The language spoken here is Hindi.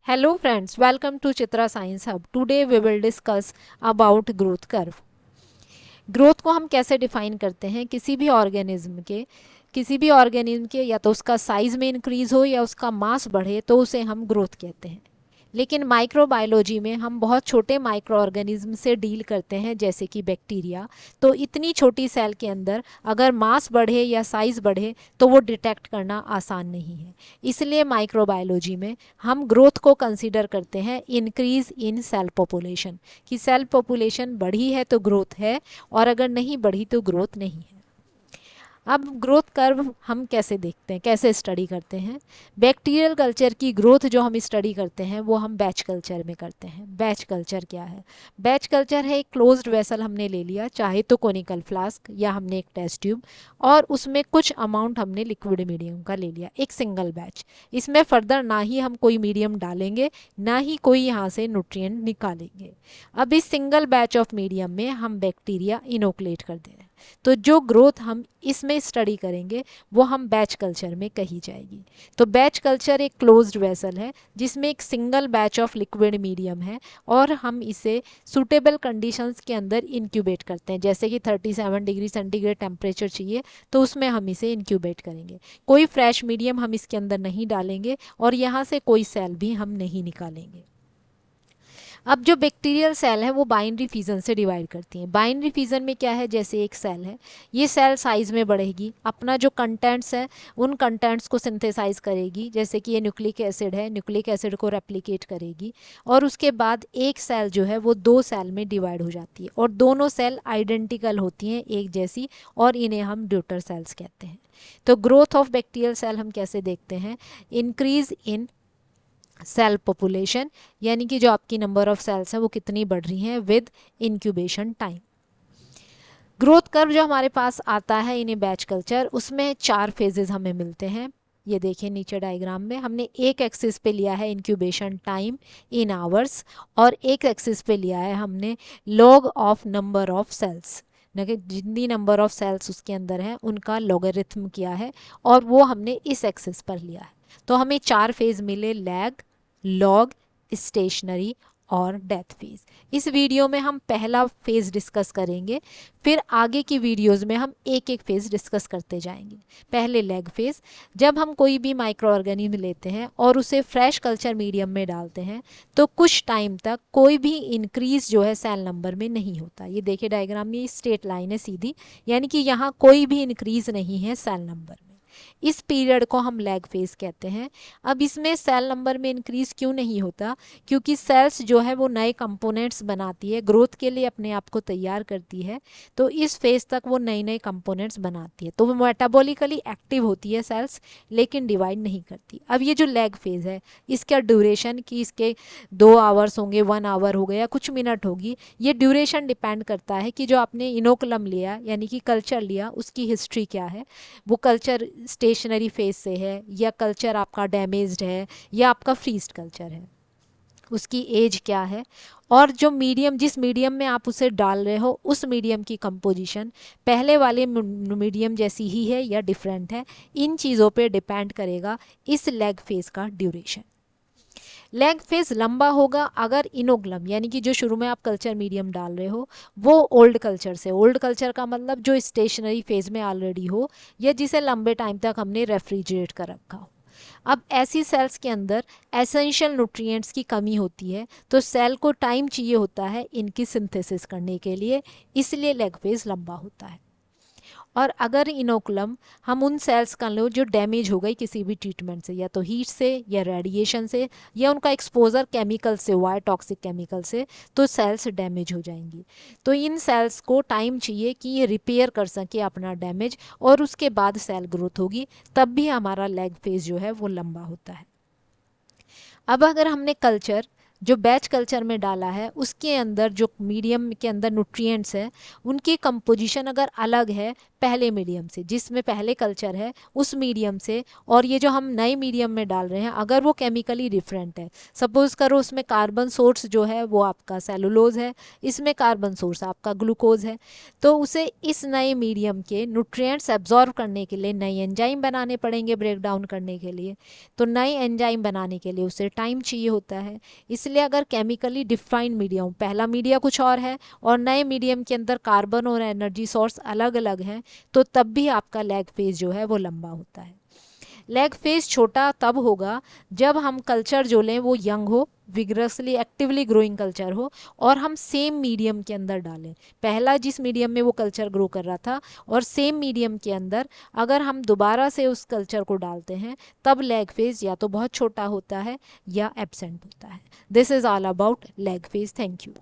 Hello friends, welcome to Chitra Science Hub. Today we will discuss about growth curve. Growth को हम कैसे डिफाइन करते हैं? किसी भी ऑर्गेनिज्म के या तो उसका साइज में इंक्रीज हो या उसका मास बढ़े तो उसे हम ग्रोथ कहते हैं। लेकिन माइक्रोबायोलॉजी में हम बहुत छोटे माइक्रो ऑर्गेनिज्म से डील करते हैं, जैसे कि बैक्टीरिया। तो इतनी छोटी सेल के अंदर अगर मास बढ़े या साइज बढ़े तो वो डिटेक्ट करना आसान नहीं है। इसलिए माइक्रोबायोलॉजी में हम ग्रोथ को कंसीडर करते हैं इंक्रीज इन सेल पॉपुलेशन, कि सेल पॉपुलेशन बढ़ी है तो ग्रोथ है और अगर नहीं बढ़ी तो ग्रोथ नहीं है। अब ग्रोथ कर्व हम कैसे देखते हैं, कैसे स्टडी करते हैं? बैक्टीरियल कल्चर की ग्रोथ जो हम स्टडी करते हैं वो हम बैच कल्चर में करते हैं। बैच कल्चर क्या है? बैच कल्चर है एक क्लोज्ड वेसल हमने ले लिया, चाहे तो कोनिकल फ्लास्क या हमने एक टेस्ट ट्यूब, और उसमें कुछ अमाउंट हमने लिक्विड मीडियम का ले लिया, एक सिंगल बैच। इसमें फर्दर ना ही हम कोई मीडियम डालेंगे ना ही कोई यहाँ से न्यूट्रिएंट निकालेंगे। अब इस सिंगल बैच ऑफ मीडियम में हम बैक्टीरिया इनोकुलेट कर दे रहे हैं। तो जो ग्रोथ हम इसमें स्टडी करेंगे वो हम बैच कल्चर में कही जाएगी। तो बैच कल्चर एक क्लोज्ड वेसल है जिसमें एक single batch of liquid medium है और हम इसे सूटेबल कंडीशंस के अंदर इंक्यूबेट करते हैं। जैसे कि 37 डिग्री सेंटीग्रेड टेम्परेचर चाहिए तो उसमें हम इसे इंक्यूबेट करेंगे। कोई फ्रेश मीडियम हम इसके अंदर नहीं डालेंगे और यहाँ से कोई सेल भी हम नहीं निकालेंगे। अब जो बैक्टीरियल सेल है वो बाइनरी फिजन से डिवाइड करती हैं। बाइनरी फिजन में क्या है, जैसे एक सेल है, ये सेल साइज में बढ़ेगी, अपना जो कंटेंट्स है उन कंटेंट्स को सिंथेसाइज करेगी। जैसे कि ये न्यूक्लिक एसिड है, न्यूक्लिक एसिड को रेप्लिकेट करेगी और उसके बाद एक सेल जो है वो दो सेल में डिवाइड हो जाती है और दोनों सेल आइडेंटिकल होती हैं, एक जैसी, और इन्हें हम ड्यूटर सेल्स कहते हैं। तो ग्रोथ ऑफ बैक्टीरियल सेल हम कैसे देखते हैं? इंक्रीज इन सेल पॉपुलेशन, यानी कि जो आपकी नंबर ऑफ सेल्स हैं वो कितनी बढ़ रही हैं with incubation time. Growth curve जो हमारे पास आता है इन ए बैच कल्चर, उसमें 4 फेजेस हमें मिलते हैं। ये देखिए नीचे डायग्राम में हमने एक एक्सिस पे लिया है इंक्यूबेशन टाइम इन आवर्स और एक एक्सिस पे लिया है हमने log of number of cells, जितनी नंबर ऑफ सेल्स उसके अंदर हैं उनका लॉगरिथम किया है और वो हमने इस एक्सिस पर लिया है। तो हमें 4 फेज मिले, लैग, लॉग, स्टेशनरी और डेथ फेज। इस वीडियो में हम पहला फेज डिस्कस करेंगे, फिर आगे की वीडियोस में हम एक एक फेज डिस्कस करते जाएंगे। पहले लैग फेज, जब हम कोई भी माइक्रो ऑर्गेनिज्म लेते हैं और उसे फ्रेश कल्चर मीडियम में डालते हैं तो कुछ टाइम तक कोई भी इंक्रीज जो है सेल नंबर में नहीं होता। ये देखिए डायग्राम में स्ट्रेट लाइन है सीधी, यानी कि यहाँ कोई भी इंक्रीज नहीं है सेल नंबर में। इस पीरियड को हम लैग फेज कहते हैं। अब इसमें सेल नंबर में इंक्रीज क्यों नहीं होता? क्योंकि सेल्स जो है वो नए कंपोनेंट्स बनाती है, ग्रोथ के लिए अपने आप को तैयार करती है, तो इस फेज तक वो नए नए कंपोनेंट्स बनाती है। तो वो मेटाबॉलिकली एक्टिव होती है सेल्स, लेकिन डिवाइड नहीं करती। अब ये जो लैग फेज है इसका ड्यूरेशन, कि इसके 2 आवर्स होंगे, 1 आवर हो गया, कुछ मिनट होगी, ये ड्यूरेशन डिपेंड करता है कि जो आपने इनोकुलम लिया यानी कि कल्चर लिया उसकी हिस्ट्री क्या है। वो कल्चर स्टेशनरी फेज से है या कल्चर आपका डैमेज्ड है या आपका फ्रीज्ड कल्चर है, उसकी एज क्या है, और जो मीडियम, जिस मीडियम में आप उसे डाल रहे हो उस मीडियम की कंपोजिशन पहले वाले मीडियम जैसी ही है या डिफरेंट है। इन चीज़ों पे डिपेंड करेगा इस लैग फेज का ड्यूरेशन। लैग फेज लंबा होगा अगर इनोग्लम, यानी कि जो शुरू में आप कल्चर मीडियम डाल रहे हो वो ओल्ड कल्चर से, ओल्ड कल्चर का मतलब जो स्टेशनरी फेज में ऑलरेडी हो या जिसे लंबे टाइम तक हमने रेफ्रिजरेट कर रखा हो। अब ऐसी सेल्स के अंदर एसेंशियल न्यूट्रिएंट्स की कमी होती है तो सेल को टाइम चाहिए होता है इनकी सिंथेसिस करने के लिए, इसलिए लैग फेज लंबा होता है। और अगर इनोकुलम हम उन सेल्स का लो जो डैमेज हो गई किसी भी ट्रीटमेंट से, या तो हीट से या रेडिएशन से या उनका एक्सपोजर केमिकल से हुआ है, टॉक्सिक केमिकल से, तो सेल्स डैमेज हो जाएंगी। तो इन सेल्स को टाइम चाहिए कि ये रिपेयर कर सके अपना डैमेज और उसके बाद सेल ग्रोथ होगी, तब भी हमारा लैग फेज जो है वो लंबा होता है। अब अगर हमने कल्चर जो बैच कल्चर में डाला है उसके अंदर जो मीडियम के अंदर न्यूट्रिएंट्स है उनकी कंपोजिशन अगर अलग है पहले मीडियम से, जिसमें पहले कल्चर है उस मीडियम से, और ये जो हम नए मीडियम में डाल रहे हैं अगर वो केमिकली डिफरेंट है, सपोज करो उसमें कार्बन सोर्स जो है वो आपका सेलुलोज है, इसमें कार्बन सोर्स आपका ग्लूकोज है, तो उसे इस नए मीडियम के न्यूट्रिएंट्स एब्जॉर्ब करने के लिए नए एंजाइम बनाने पड़ेंगे, ब्रेक डाउन करने के लिए। तो नए एंजाइम बनाने के लिए उसे टाइम चाहिए होता है। इसलिए अगर केमिकली डिफाइंड मीडियम, पहला मीडिया कुछ और है और नए मीडियम के अंदर कार्बन और एनर्जी सोर्स अलग अलग हैं, तो तब भी आपका लैग फेज जो है वो लंबा होता है। लैग फेज छोटा तब होगा जब हम कल्चर जो लें वो यंग हो, विग्रसली एक्टिवली ग्रोइंग कल्चर हो, और हम सेम मीडियम के अंदर डालें। पहला जिस मीडियम में वो कल्चर ग्रो कर रहा था और सेम मीडियम के अंदर अगर हम दोबारा से उस कल्चर को डालते हैं, तब लैग फेज या तो बहुत छोटा होता है या एब्सेंट होता है। This is all about lag phase. Thank you.